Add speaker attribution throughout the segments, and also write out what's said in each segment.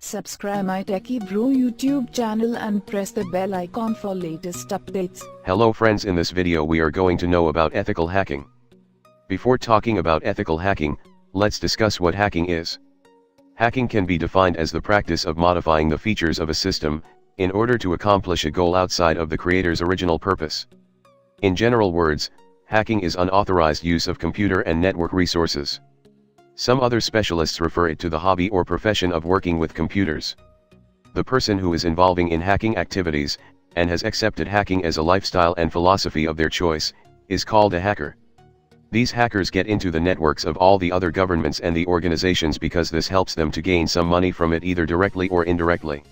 Speaker 1: Subscribe my Techie Bro YouTube channel and press the bell icon for latest updates.
Speaker 2: Hello friends, in this video we are going to know about ethical hacking. Before talking about ethical hacking, let's discuss what hacking is. Hacking can be defined as the practice of modifying the features of a system, in order to accomplish a goal outside of the creator's original purpose. In general words, hacking is unauthorized use of computer and network resources. Some other specialists refer it to the hobby or profession of working with computers. The person who is involving in hacking activities, and has accepted hacking as a lifestyle and philosophy of their choice, is called a hacker. These hackers get into the networks of all the other governments and the organizations because this helps them to gain some money from it, either directly or indirectly.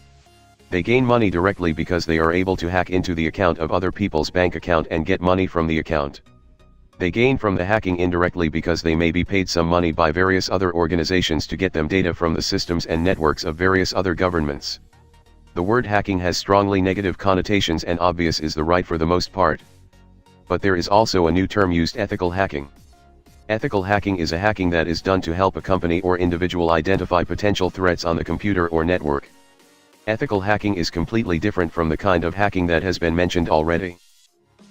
Speaker 2: They gain money directly because they are able to hack into the account of other people's bank account and get money from the account. They gain from the hacking indirectly because they may be paid some money by various other organizations to get them data from the systems and networks of various other governments. The word hacking has strongly negative connotations, and obvious is the right for the most part. But there is also a new term used: ethical hacking. Ethical hacking is a hacking that is done to help a company or individual identify potential threats on the computer or network. Ethical hacking is completely different from the kind of hacking that has been mentioned already.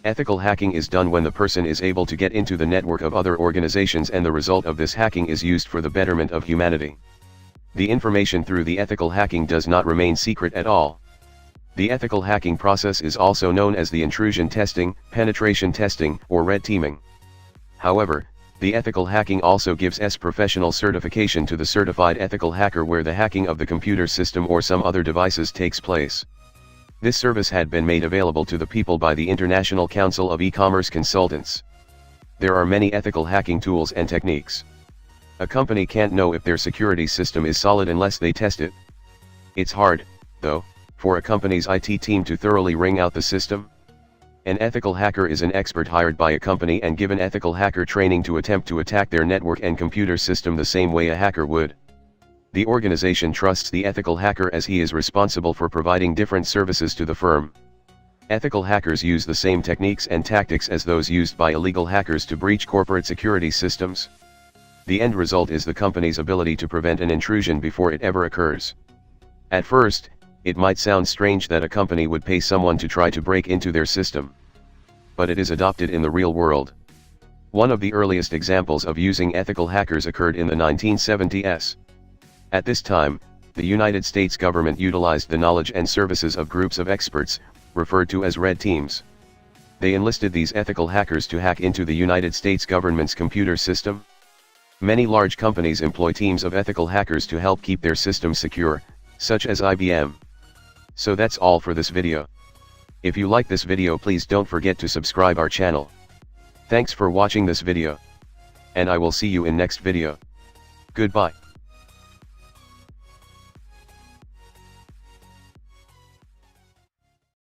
Speaker 2: Ethical hacking is done when the person is able to get into the network of other organizations, and the result of this hacking is used for the betterment of humanity. The information through the ethical hacking does not remain secret at all. The ethical hacking process is also known as the intrusion testing, penetration testing, or red teaming. However, the ethical hacking also gives professional certification to the certified ethical hacker, where the hacking of the computer system or some other devices takes place. This service had been made available to the people by the International Council of E-Commerce Consultants. There are many ethical hacking tools and techniques. A company can't know if their security system is solid unless they test it. It's hard, though, for a company's IT team to thoroughly wring out the system. An ethical hacker is an expert hired by a company and given ethical hacker training to attempt to attack their network and computer system the same way a hacker would. The organization trusts the ethical hacker as he is responsible for providing different services to the firm. Ethical hackers use the same techniques and tactics as those used by illegal hackers to breach corporate security systems. The end result is the company's ability to prevent an intrusion before it ever occurs. At first, it might sound strange that a company would pay someone to try to break into their system. But it is adopted in the real world. One of the earliest examples of using ethical hackers occurred in the 1970s. At this time, the United States government utilized the knowledge and services of groups of experts, referred to as red teams. They enlisted these ethical hackers to hack into the United States government's computer system. Many large companies employ teams of ethical hackers to help keep their systems secure, such as IBM. So that's all for this video. If you like this video, please don't forget to subscribe our channel. Thanks for watching this video. And I will see you in next video. Goodbye.